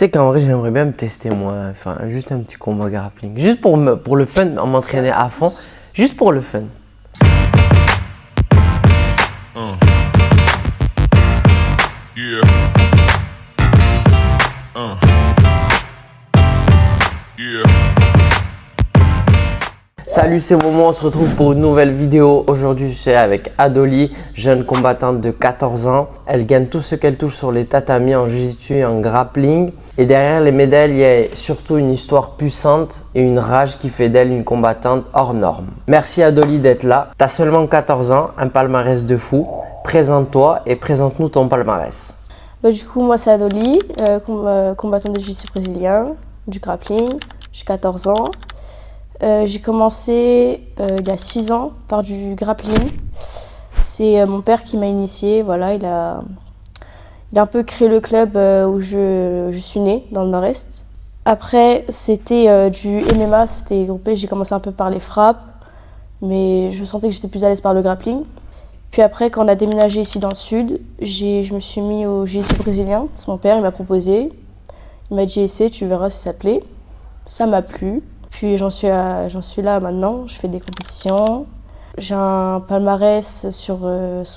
sais qu'en vrai, j'aimerais bien me tester moi, enfin, juste un petit combat grappling. Juste pour le fun, en m'entraîner à fond, juste pour le fun. Yeah. Yeah. Salut, c'est Momo, on se retrouve pour une nouvelle vidéo. Aujourd'hui, je suis avec Adoli, jeune combattante de 14 ans. Elle gagne tout ce qu'elle touche sur les tatamis en jiu-jitsu et en grappling. Et derrière les médailles, il y a surtout une histoire puissante et une rage qui fait d'elle une combattante hors norme. Merci Adoli d'être là. Tu as seulement 14 ans, un palmarès de fou. Présente-toi et présente-nous ton palmarès. Du coup, moi, c'est Adoli, combattante de jiu-jitsu brésilien, du grappling. J'ai 14 ans. J'ai commencé il y a 6 ans par du grappling. C'est mon père qui m'a initiée. Voilà, il a un peu créé le club où je suis née, dans le Nord-Est. Après, c'était du MMA, c'était groupé. J'ai commencé un peu par les frappes, mais je sentais que j'étais plus à l'aise par le grappling. Puis après, quand on a déménagé ici dans le Sud, je me suis mis au jiu-jitsu brésilien. C'est mon père, il m'a proposé. Il m'a dit « Essaie, tu verras si ça te plaît ». Ça m'a plu. Puis j'en suis là maintenant, je fais des compétitions. J'ai un palmarès sur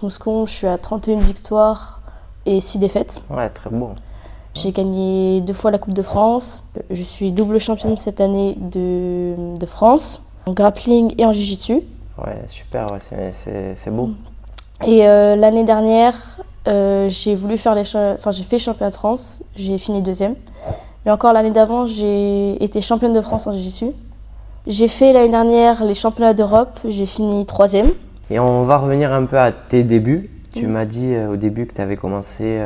Moscon, je suis à 31 victoires et 6 défaites. Ouais, très bon. J'ai gagné 2 fois la Coupe de France. Je suis double championne cette année de France, en grappling et en jiu-jitsu. Ouais, super, ouais, c'est beau. Et l'année dernière, j'ai fait championnat de France, j'ai fini 2e. Mais encore l'année d'avant, j'ai été championne de France en jiu-jitsu. J'ai fait l'année dernière les championnats d'Europe, j'ai fini 3e. Et on va revenir un peu à tes débuts. Tu m'as dit au début que tu avais commencé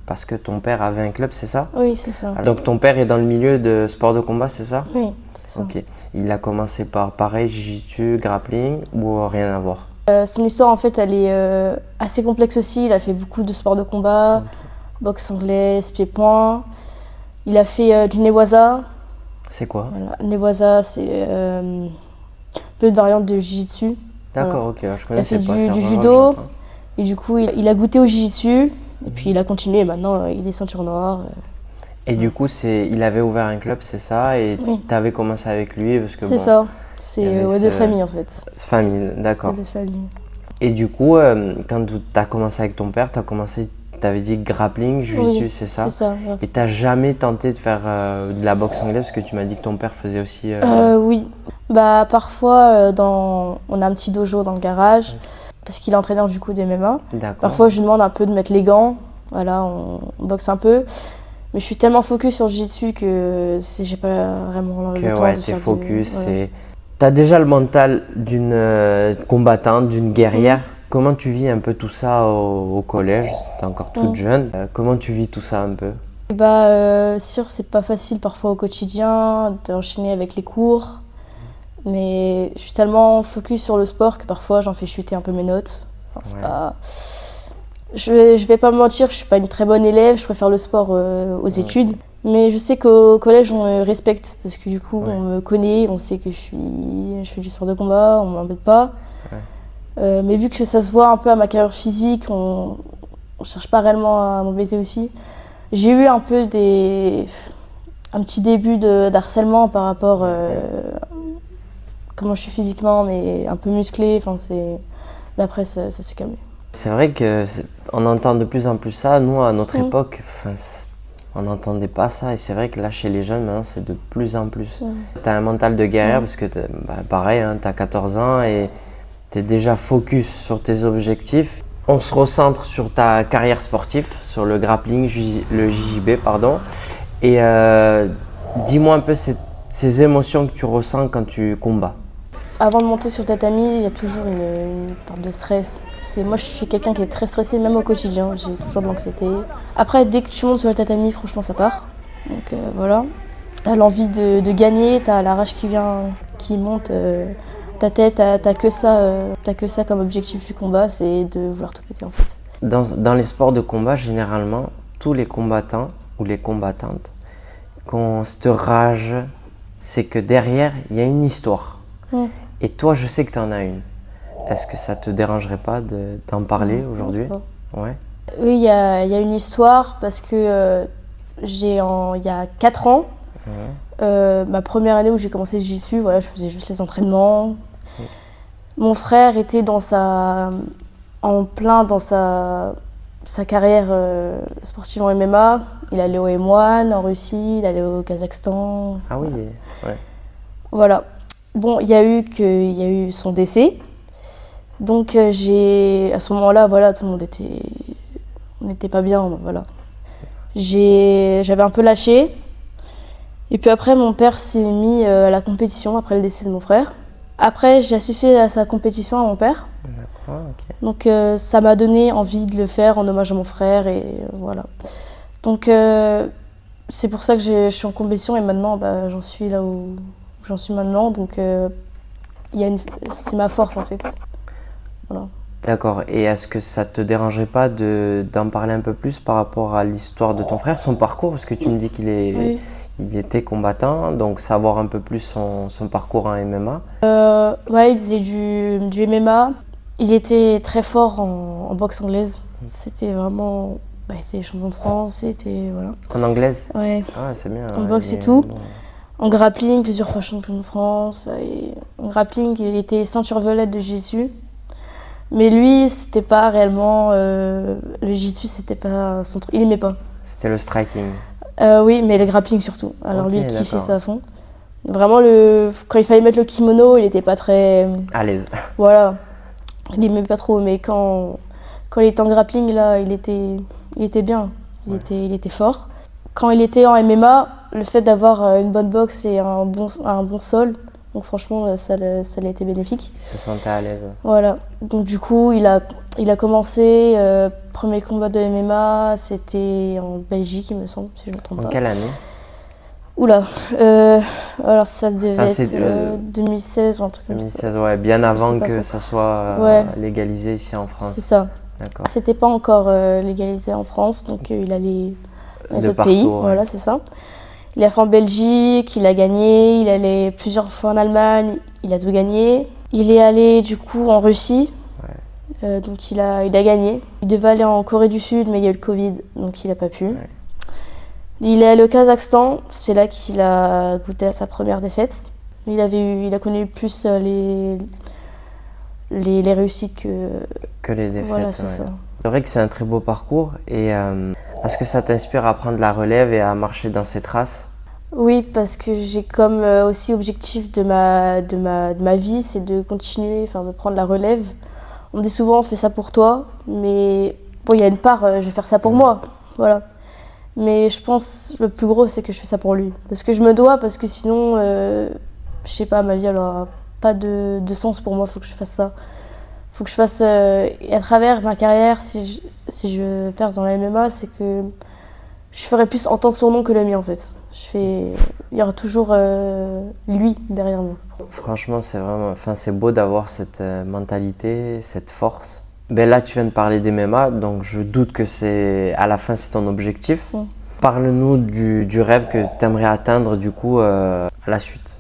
parce que ton père avait un club, c'est ça? Oui, c'est ça. Donc ton père est dans le milieu de sport de combat, c'est ça? Oui, c'est ça. Ok. Il a commencé par pareil, jiu-jitsu, grappling ou rien à voir? Son histoire, en fait, elle est assez complexe aussi. Il a fait beaucoup de sports de combat, boxe anglaise, pied-point. Il a fait du newaza. C'est quoi? Voilà. Newaza, c'est un peu de variante de jiu-jitsu. D'accord, voilà. ok, je connaissais pas. Il a fait du judo. Et du coup, il a goûté au jiu-jitsu. Et puis il a continué. Et maintenant, il est ceinture noire. Et du coup, il avait ouvert un club, c'est ça? Et tu avais commencé avec lui parce que c'est ça. C'est de famille en fait. Famille, d'accord. C'est de famille. Et du coup, quand tu as commencé avec ton père, tu avais dit grappling, jiu-jitsu, c'est ça? C'est ça, ouais. Et tu n'as jamais tenté de faire de la boxe anglaise parce que tu m'as dit que ton père faisait aussi… Oui. Parfois, on a un petit dojo dans le garage parce qu'il est entraîneur du coup de MMA. D'accord. Parfois, je lui demande un peu de mettre les gants. Voilà, on boxe un peu. Mais je suis tellement focus sur le jiu-jitsu que j'ai pas vraiment le temps de faire focus. Tu as déjà le mental d'une combattante, d'une guerrière. Comment tu vis un peu tout ça au collège? Tu es encore toute jeune. Comment tu vis tout ça un peu? Sûr, c'est pas facile parfois au quotidien d'enchaîner avec les cours. Mais je suis tellement focus sur le sport que parfois j'en fais chuter un peu mes notes. Enfin, je vais pas me mentir, je suis pas une très bonne élève, je préfère le sport aux études. Mais je sais qu'au collège, on me respecte parce que du coup, on me connaît, on sait que je fais du sport de combat, on m'embête pas. Mais vu que ça se voit un peu à ma carrure physique, on cherche pas réellement à m'embêter aussi. J'ai eu un peu un petit début d'harcèlement par rapport à comment je suis physiquement, mais un peu musclée. Mais après, ça s'est calmé. C'est vrai qu'on entend de plus en plus ça. Nous, à notre époque, on n'entendait pas ça. Et c'est vrai que là, chez les jeunes, maintenant, c'est de plus en plus. Tu as un mental de guerrière parce que, pareil, tu as 14 ans et tu es déjà focus sur tes objectifs. On se recentre sur ta carrière sportive, sur le grappling, le JJB, pardon. Et dis-moi un peu ces émotions que tu ressens quand tu combats. Avant de monter sur le tatami, il y a toujours une part de stress. Moi, je suis quelqu'un qui est très stressé, même au quotidien. J'ai toujours de l'anxiété. Après, dès que tu montes sur le tatami, franchement, ça part. Donc voilà. Tu as l'envie de gagner, tu as la rage qui monte. Ta tête, t'as que ça comme objectif du combat, c'est de vouloir tout péter en fait. Dans les sports de combat, généralement, tous les combattants ou les combattantes, quand cette rage, c'est que derrière, il y a une histoire. Et toi, je sais que tu en as une. Est-ce que ça te dérangerait pas d'en parler aujourd'hui? Ouais. Oui, il y a une histoire parce que il y a 4 ans, ma première année où j'ai commencé le jiu-jitsu, voilà, je faisais juste les entraînements. Mon frère était en plein dans sa carrière sportive en MMA. Il allait au M1 en Russie, il allait au Kazakhstan. Ah oui, ouais. Voilà. Bon, il y a eu son décès. Donc à ce moment-là, voilà, tout le monde on n'était pas bien, voilà. J'avais un peu lâché. Et puis après, mon père s'est mis à la compétition après le décès de mon frère. Après, j'ai assisté à sa compétition à mon père. D'accord, ok. Donc ça m'a donné envie de le faire en hommage à mon frère et voilà. Donc c'est pour ça que je suis en compétition et maintenant j'en suis là où j'en suis maintenant. Donc c'est ma force en fait. Voilà. D'accord. Et est-ce que ça te dérangerait pas d'en parler un peu plus par rapport à l'histoire de ton frère, son parcours? Parce que tu me dis Oui. il était combattant, donc savoir un peu plus son parcours en MMA. Ouais, il faisait du MMA. Il était très fort en boxe anglaise. C'était vraiment... il était champion de France, voilà. En anglaise? Ouais. Ah, c'est bien. En boxe et tout. En grappling, plusieurs fois champion de France. En grappling, il était ceinture violette de jiu-jitsu. Mais lui, c'était pas réellement... le jiu-jitsu, c'était pas son truc. Il aimait pas. C'était le striking. Oui, mais le grappling surtout. Alors Ok, lui, il kiffait d'accord. ça à fond. Vraiment, quand il fallait mettre le kimono, il était pas très... À l'aise. Voilà. Il aimait pas trop, mais quand il était en grappling, là, il était bien. Il était fort. Quand il était en MMA, le fait d'avoir une bonne boxe et un bon sol, donc franchement, ça l'a été bénéfique. Il se sentait à l'aise. Voilà. Donc du coup, il a commencé, premier combat de MMA, c'était en Belgique, il me semble, si je ne me trompe En pas. quelle année? Oula, alors ça devait c'est être 2016 ou un truc comme 2016, ça. ouais, bien avant sais pas que trop. ça soit Ouais. légalisé ici en France. C'est ça. D'accord. C'était pas encore légalisé en France, donc il allait dans les De autres partout, pays. ouais. Voilà, c'est ça. Il a fait en Belgique, il a gagné, il allait plusieurs fois en Allemagne, il a tout gagné. Il est allé du coup en Russie, donc il a gagné. Il devait aller en Corée du Sud, mais il y a eu le Covid, donc il n'a pas pu. Ouais. Il est allé au Kazakhstan, c'est là qu'il a goûté à sa première défaite. Il a connu plus les réussites Que les défaites. Voilà, c'est ouais. ça. C'est vrai que c'est un très beau parcours. Et est-ce que ça t'inspire à prendre la relève et à marcher dans ses traces? Oui, parce que j'ai comme aussi objectif de ma vie, c'est de continuer, de prendre la relève. On me dit souvent, fais ça pour toi, mais bon, il y a une part, je vais faire ça pour moi, voilà. Mais je pense le plus gros, c'est que je fais ça pour lui. Parce que je me dois, parce que sinon, je sais pas, ma vie, elle aura pas de sens pour moi, il faut que je fasse ça. Il faut que je fasse, et à travers ma carrière, si je perce dans la MMA, c'est que je ferai plus entendre son nom que le mien en fait. Il y aura toujours lui derrière moi. Franchement, c'est beau d'avoir cette mentalité, cette force. Ben là, tu viens de parler des MMA, donc je doute que à la fin, c'est ton objectif. Parle-nous du rêve que tu aimerais atteindre du coup à la suite.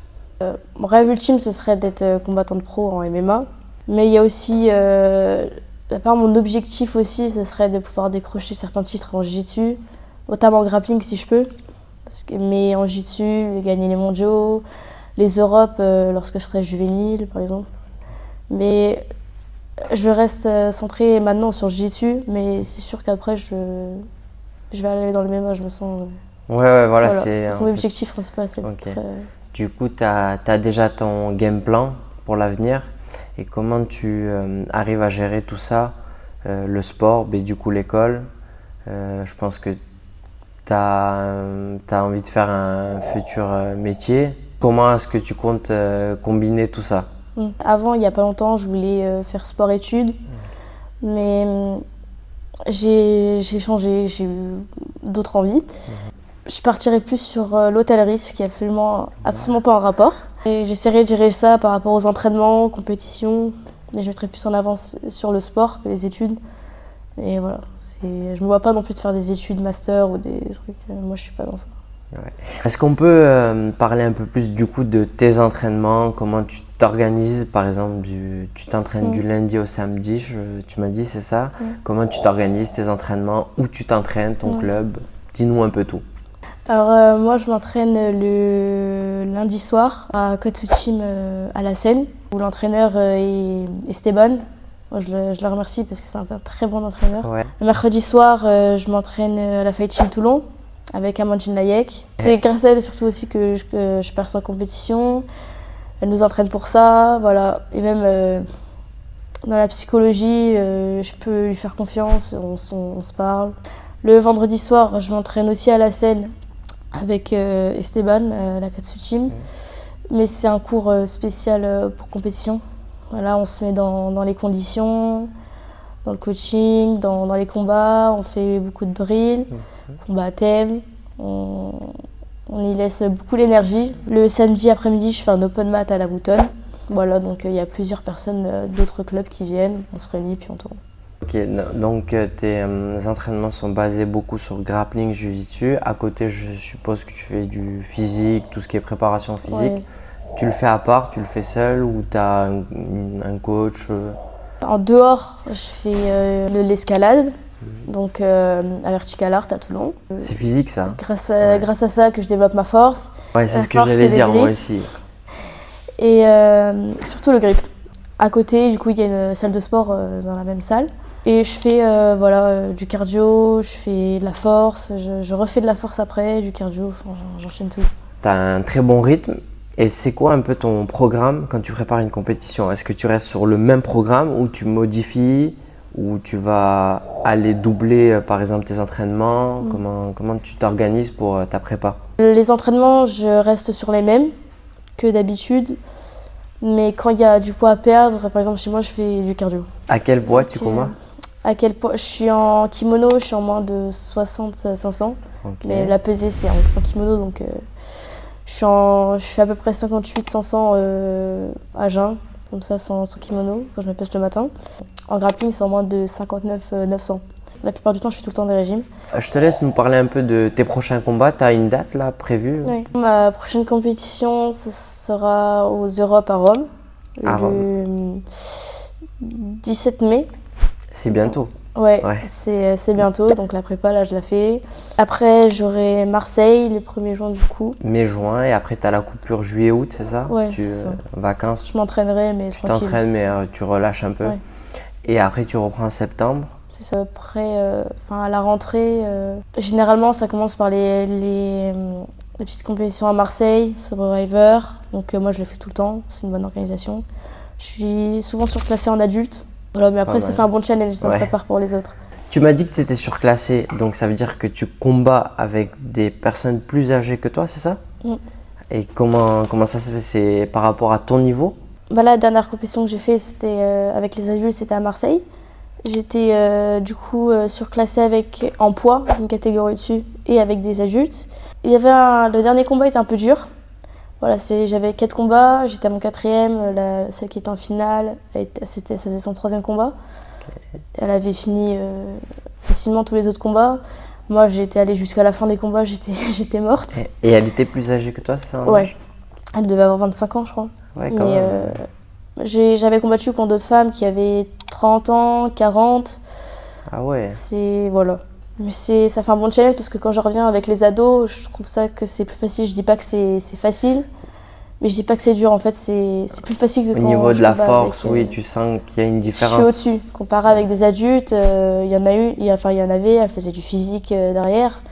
Mon rêve ultime, ce serait d'être combattante pro en MMA. Mais il y a aussi, mon objectif aussi, ce serait de pouvoir décrocher certains titres en jiu-jitsu, notamment en grappling si je peux. Mais en jiu-jitsu, gagner les mondiaux, les Europes lorsque je serai juvénile par exemple. Mais je reste centrée maintenant sur le jiu-jitsu, mais c'est sûr qu'après je vais aller dans le MMA, je me sens... Ouais, voilà, voilà. c'est... Mon objectif principal, c'est Ok. d'être... Du coup, tu as déjà ton game plan pour l'avenir. Et comment tu arrives à gérer tout ça, le sport, mais du coup l'école. Je pense que tu as envie de faire un futur métier. Comment est-ce que tu comptes combiner tout ça? Avant, il n'y a pas longtemps, je voulais faire sport-études, mais j'ai changé, j'ai eu d'autres envies. Je partirais plus sur l'hôtellerie, ce qui est absolument pas en rapport. Et j'essaierai de gérer ça par rapport aux entraînements, aux compétitions, mais je mettrai plus en avance sur le sport que les études. Et voilà, je me vois pas non plus de faire des études master ou des trucs, moi je suis pas dans ça. Ouais. Est-ce qu'on peut parler un peu plus du coup de tes entraînements, comment tu t'organises par exemple, tu t'entraînes du lundi au samedi, tu m'as dit c'est ça? Comment tu t'organises tes entraînements, où tu t'entraînes, ton club? Dis-nous un peu tout. Alors moi je m'entraîne le lundi soir à Katsuchim à la Seine, où l'entraîneur est Esteban. Moi, je le remercie parce que c'est un très bon entraîneur. Ouais. Le mercredi soir, je m'entraîne à la Fight Gym Toulon avec Amandine Layek. C'est grâce à elle surtout aussi que je perce en compétition. Elle nous entraîne pour ça, voilà. Et même dans la psychologie, je peux lui faire confiance, on se parle. Le vendredi soir, je m'entraîne aussi à la Seine avec Esteban, la Katsuchim. Mais c'est un cours spécial pour compétition. Voilà, on se met dans les conditions, dans le coaching, dans les combats. On fait beaucoup de drills, combats à thème. On y laisse beaucoup l'énergie. Le samedi après-midi, je fais un open mat à la Boutonne. Voilà, donc il y a plusieurs personnes d'autres clubs qui viennent. On se réunit puis on tourne. Ok, donc tes entraînements sont basés beaucoup sur grappling, jiu-jitsu. À côté, je suppose que tu fais du physique, tout ce qui est préparation physique. Ouais. Tu le fais à part, tu le fais seul ou tu as un coach En dehors, je fais de l'escalade, donc à Vertical Art à Toulon. C'est physique ça? Grâce à ça que je développe ma force. Ouais, c'est ce que force, j'allais c'est dire le moi grip. aussi. Et surtout le grip. À côté, du coup, il y a une salle de sport dans la même salle. Et je fais du cardio, je fais de la force, je refais de la force après, du cardio, enfin, j'enchaîne tout. Tu as un très bon rythme. Et c'est quoi un peu ton programme quand tu prépares une compétition? Est-ce que tu restes sur le même programme ou tu modifies ou tu vas aller doubler par exemple tes entraînements? Comment tu t'organises pour ta prépa? Les entraînements, je reste sur les mêmes que d'habitude. Mais quand il y a du poids à perdre, par exemple chez moi, je fais du cardio. À quel poids tu combats? À quel poids? Je suis en kimono, je suis en moins de 60-500. Okay. Mais la pesée, c'est en kimono, donc je fais à peu près 58-500 à jeun, comme ça, sans kimono, quand je me pèse le matin. En grappling, c'est en moins de 59-900. La plupart du temps, je fais tout le temps des régimes. Je te laisse nous parler un peu de tes prochains combats. Tu as une date là prévue? Oui. Ma prochaine compétition, ce sera aux Europes à Rome, le 17 mai. C'est bientôt. Ouais. C'est bientôt, donc la prépa, là, je la fais. Après, j'aurai Marseille, le 1er juin, du coup. Mai-juin, et après, tu as la coupure juillet-aut, c'est ça? Ouais, c'est ça. Vacances. Je m'entraînerai, mais tu tranquille. Tu t'entraînes, mais tu relâches un peu. Ouais. Et après, tu reprends en septembre. C'est ça, après, à la rentrée, généralement, ça commence par les petites compétitions à Marseille, Survivor. Donc moi, je le fais tout le temps, c'est une bonne organisation. Je suis souvent surclassée en adulte. Voilà, mais après, ça fait un bon challenge, ça me prépare pour les autres. Tu m'as dit que tu étais surclassée, donc ça veut dire que tu combats avec des personnes plus âgées que toi, c'est ça? Et comment ça se fait? C'est par rapport à ton niveau? La dernière compétition que j'ai faite, c'était avec les adultes, c'était à Marseille. J'étais du coup surclassée en poids, une catégorie dessus, et avec des adultes. Le dernier combat était un peu dur. Voilà, j'avais 4 combats, j'étais à mon 4e, celle qui était en finale, ça faisait son 3e combat. Okay. Elle avait fini facilement tous les autres combats. Moi, j'étais allée jusqu'à la fin des combats, j'étais morte. Et elle était plus âgée que toi, c'est ça? Ouais, elle devait avoir 25 ans, je crois. Ouais, quand même. J'avais combattu contre d'autres femmes qui avaient 30 ans, 40. Ah ouais. Voilà. Mais ça fait un bon challenge parce que quand je reviens avec les ados, je trouve ça que c'est plus facile. Je dis pas que c'est facile, mais je dis pas que c'est dur. En fait, c'est plus facile que quand au niveau de la force, avec, oui, tu sens qu'il y a une différence. Je suis au-dessus. Comparé avec des adultes, il y en avait, elle faisait du physique derrière.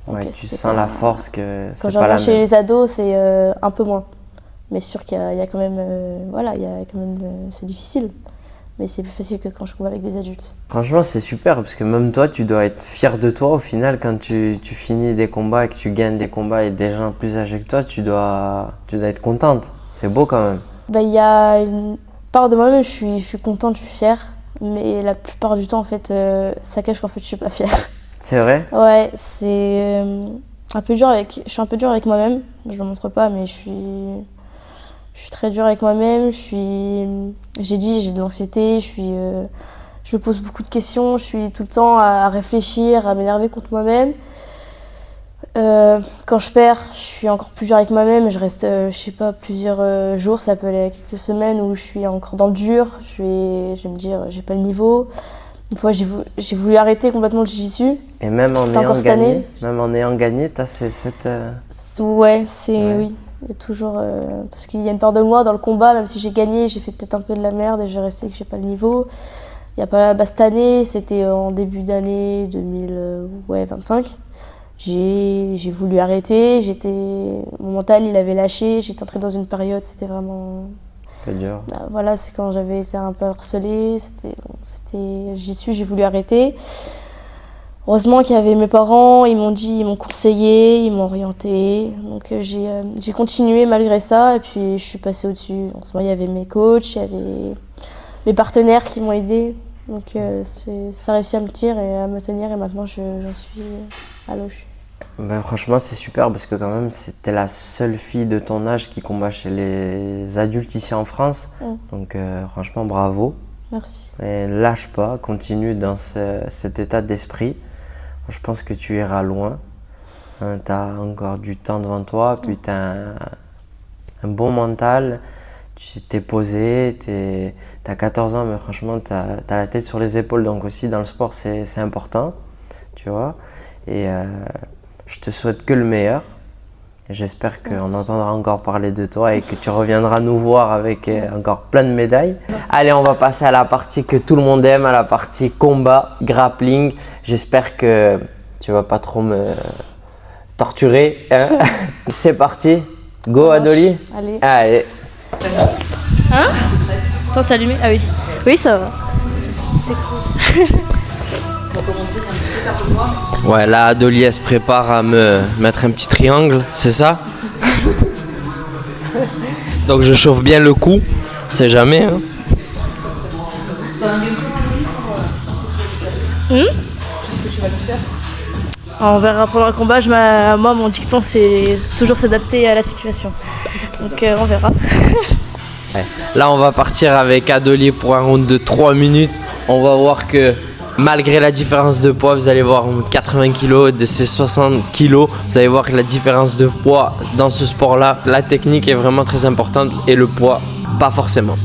Ouais, tu sens la force que c'est pas la même. Quand je reviens chez les ados, c'est un peu moins. Mais c'est sûr qu'il y a quand même, c'est difficile. Mais c'est plus facile que quand je combats avec des adultes. Franchement, c'est super parce que même toi, tu dois être fier de toi au final quand tu finis des combats et que tu gagnes des combats et des gens plus âgés que toi, tu dois être contente. C'est beau quand même. Il y a une part de moi-même, je suis contente, je suis fière. Mais la plupart du temps, en fait, ça cache qu'en fait, je suis pas fière. C'est vrai? Ouais, c'est un peu dur je suis un peu dure avec moi-même. Je le montre pas, mais je suis très dure avec moi-même, j'ai de l'anxiété, je me pose beaucoup de questions, je suis tout le temps à réfléchir, à m'énerver contre moi-même. Quand je perds, je suis encore plus dure avec moi-même, je reste, plusieurs jours, ça peut aller quelques semaines où je suis encore dans le dur, je vais me dire j'ai pas le niveau. Une fois, j'ai voulu arrêter complètement le jiu-jitsu. Et même en ayant gagné, t'as cette... Ouais, oui. Il y a toujours... parce qu'il y a une part de moi dans le combat, même si j'ai gagné, j'ai fait peut-être un peu de la merde et je sais que j'ai pas le niveau. Il y a pas... cette année, c'était en début d'année 2025. J'ai voulu arrêter, mon mental il avait lâché, j'étais entrée dans une période, c'était vraiment... C'est dur. Voilà, c'est quand j'avais été un peu harcelée, j'ai voulu arrêter. Heureusement qu'il y avait mes parents, ils m'ont conseillé, ils m'ont orientée. Donc j'ai continué malgré ça et puis je suis passée au-dessus. En ce moment, il y avait mes coachs, il y avait mes partenaires qui m'ont aidée. Donc ça a réussi à me tenir et maintenant j'en suis à l'auge. Ben, franchement, c'est super parce que quand même, c'était la seule fille de ton âge qui combat chez les adultes ici en France. Donc franchement, bravo. Merci. Et lâche pas, continue dans cet état d'esprit. Je pense que tu iras loin. Tu as encore du temps devant toi, puis tu as un bon mental. Tu t'es posé, tu as 14 ans, mais franchement, tu as la tête sur les épaules. Donc aussi, dans le sport, c'est important, tu vois. Et je te souhaite que le meilleur. J'espère qu'on entendra encore parler de toi et que tu reviendras nous voir avec encore plein de médailles. Allez, on va passer à la partie que tout le monde aime, à la partie combat, grappling. J'espère que tu vas pas trop me torturer. Hein. C'est parti. Go, Adoli. Allez. Hein? Attends, c'est allumé? Ah oui. Oui, ça va. C'est cool. Ouais, là, Adoli, elle se prépare à me mettre un petit triangle, c'est ça? Donc je chauffe bien le cou, c'est jamais. Hein. On verra pendant le combat. Moi, mon dicton, c'est toujours s'adapter à la situation. Donc on verra. Ouais. Là, on va partir avec Adoli pour un round de 3 minutes. On va voir que malgré la différence de poids, vous allez voir 80 kg de ces 60 kg. Vous allez voir que la différence de poids dans ce sport-là, la technique est vraiment très importante et le poids, pas forcément.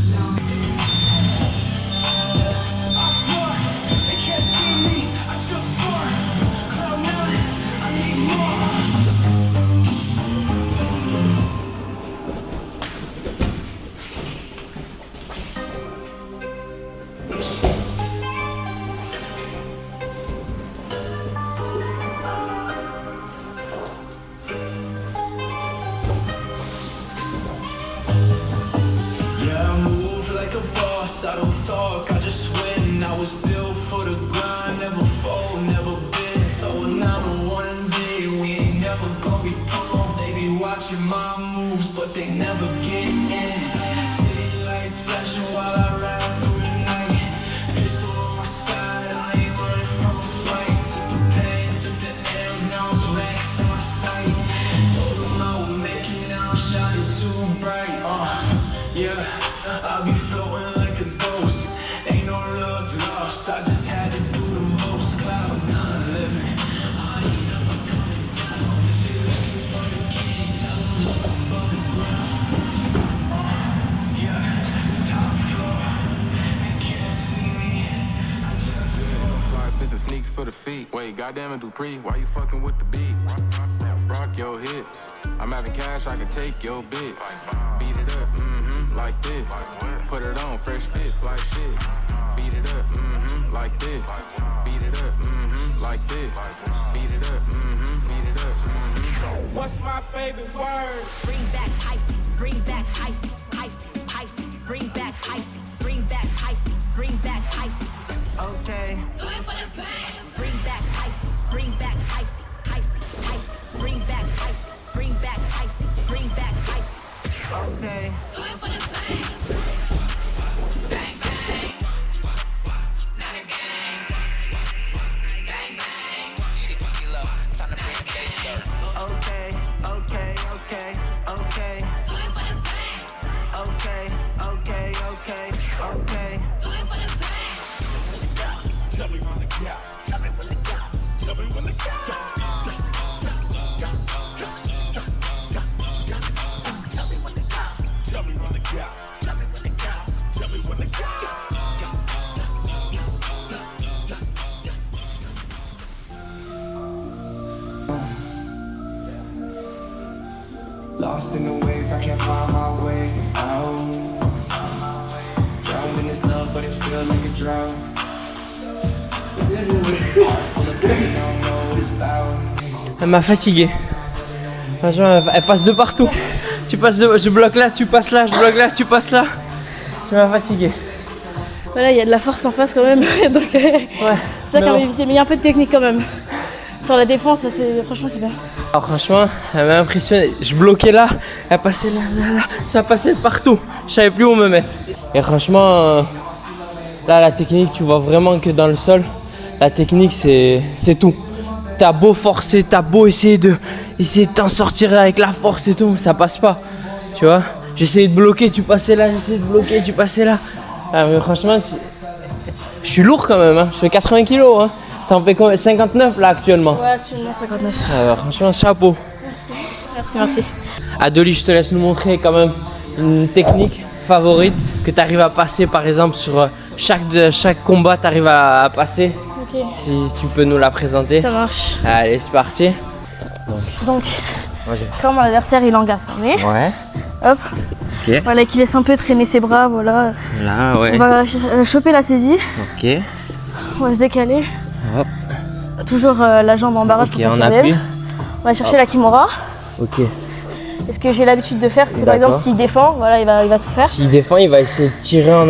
I don't talk, I just win. I was built for the grind, never fold, never been. So number one day, we ain't never gonna be calm. They be watching my moves, but they never get in. City lights flashing while I ride through the night. Pistol on my side, I ain't running from a fight. Took the pain, took the L's, now it's max in my sight. Told them I would make it, now I'm shining too bright. Yeah, I be floating like a ghost. Ain't no love lost, I just had to do the most. Cloud 9 living, I ain't never coming down. If they looking for the king, tell them look above the ground. Yeah, top floor, they can't see me. Fly expensive sneaks for the feet. Wait, goddamn it, Dupree, why you fucking with the beat? Rock your hips. I'm having cash, I can take your bitch. Beat it up, like this. Put it on, fresh fit, fly shit. Beat it up, like this. Beat it up, like this. Beat it up, beat it up, What's my favorite word? Bring back hyphy, bring back hyphy, hyphy, hyphy, bring back hyphy, bring back hyphy, bring back hyphy. Okay. Bring back hyphy, bring back hyphy, hyphy, hyphy, bring back hyphy, bring back hyphy, bring back hyphy. Okay. Lost in the waves, I can't find my way out. Drowned in this love, but it feels like a drought. Heart full of pain, I don't know what it's about. Elle m'a fatigué. Franchement, elle passe de partout. Tu passes de, je bloque là, tu passes là, je bloque là, tu passes là. Tu m'as fatigué. Voilà, il y a de la force en face quand même. Donc, Ouais. c'est ça qui est un bon. peu difficile, mais il y a un peu de technique quand même. Sur la défense, ça, franchement, c'est bien. Alors franchement, elle m'a impressionné. Je bloquais là, elle passait là, là, là. Ça passait de partout. Je savais plus où me mettre. Et franchement, là, la technique, tu vois vraiment que dans le sol, la technique, c'est tout. T'as beau forcer, t'as beau essayer de t'en sortir avec la force et tout, ça passe pas. Tu vois, j'essayais de bloquer, tu passais là, j'essayais de bloquer, tu passais là. Ah, mais franchement, je suis lourd quand même, hein. Je fais 80 kilos. Hein. T'en fais combien? 59 là actuellement. Ouais, actuellement 59. Franchement, chapeau. Merci. Adoli, je te laisse nous montrer quand même une technique favorite que tu arrives à passer par exemple sur chaque combat, tu arrives à passer. Ok, Si tu peux nous la présenter. ça marche. Allez, c'est parti. Donc, Vas-y. quand mon adversaire il engarde sa main, Ouais. hop, Ok. voilà, qu'il laisse un peu traîner ses bras, voilà. Là, ouais. On va choper la saisie, Ok. on va se décaler. Hop. Toujours la jambe en barrage Ok, pour pas on qu'il appuie. revienne. On va chercher la kimura. Ok. Et ce que j'ai l'habitude de faire, c'est par D'accord. exemple s'il défend, voilà, il va tout faire. S'il défend, il va essayer de tirer en Il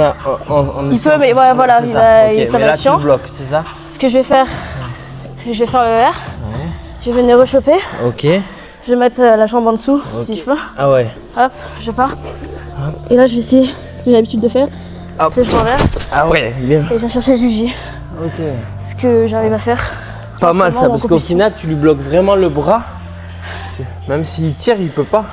essayant peut, mais de sortir. voilà, C'est il ça. va- Ok, ça mais va là, être tu chiant. bloques, c'est ça? Ce que je vais faire le R. Je vais venir rechoper. Ok. Je vais mettre la jambe en dessous si je peux. Ah ouais. Hop, je pars. Et là, je vais essayer ce que j'ai l'habitude de faire. Hop. C'est je renverse Ah ouais, bien. et je vais chercher le juji. Ok. Ce que j'arrive à faire. Pas mal ça, Vraiment, parce en qu'au compétition. final, tu lui bloques vraiment le bras. Même s'il tire, il peut pas.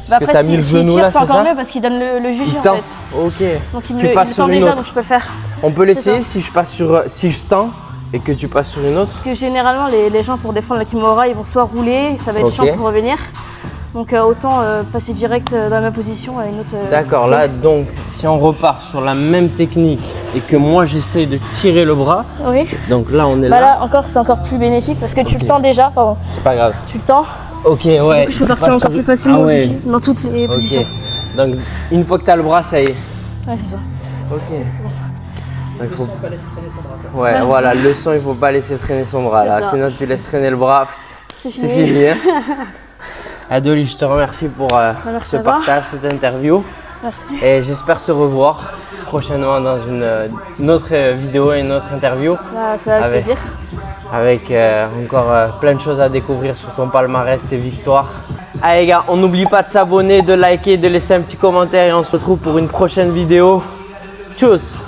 Parce que t'as mis le s'il genou tire, là, c'est c'est encore ça? mieux parce qu'il donne le juji Il en tend. fait. Ok. Donc il me Tu le passes il sur tend une déjà, autre. donc je peux le faire. On peut l'essayer ça. si je passe sur, si je tends et que tu passes sur une autre. Parce que généralement, les gens pour défendre la kimura, ils vont soit rouler, ça va être Ok. chiant pour revenir. Donc autant passer direct dans la même position à une autre. D'accord. clé. Là, donc, si on repart sur la même technique et que moi j'essaye de tirer le bras, Oui. donc là on est Bah là. là encore, c'est encore plus bénéfique parce que tu Ok. le tends déjà. Pardon. C'est pas grave. Tu le tends. Ok, ouais. Du coup, je peux partir Pas encore sur- plus facilement Ah au ouais. juji, dans toutes les positions. Ok. Donc une fois que t'as le bras, ça y est. Ouais, c'est ça. Ok. C'est bon. Donc, faut pas laisser traîner son bras. Ouais, voilà, le son, il faut pas laisser traîner son bras là. C'est ça. Sinon, tu laisses traîner le bras, C'est c'est fini. fini. Hein. Adoli, je te remercie pour merci ce à toi. partage, cette interview. Merci. Et j'espère te revoir prochainement dans une autre vidéo et une autre interview Bah, ça va avec Avec- plaisir. avec encore plein de choses à découvrir sur ton palmarès, tes victoires. Allez les gars, on n'oublie pas de s'abonner, de liker, de laisser un petit commentaire et on se retrouve pour une prochaine vidéo. Tchuss!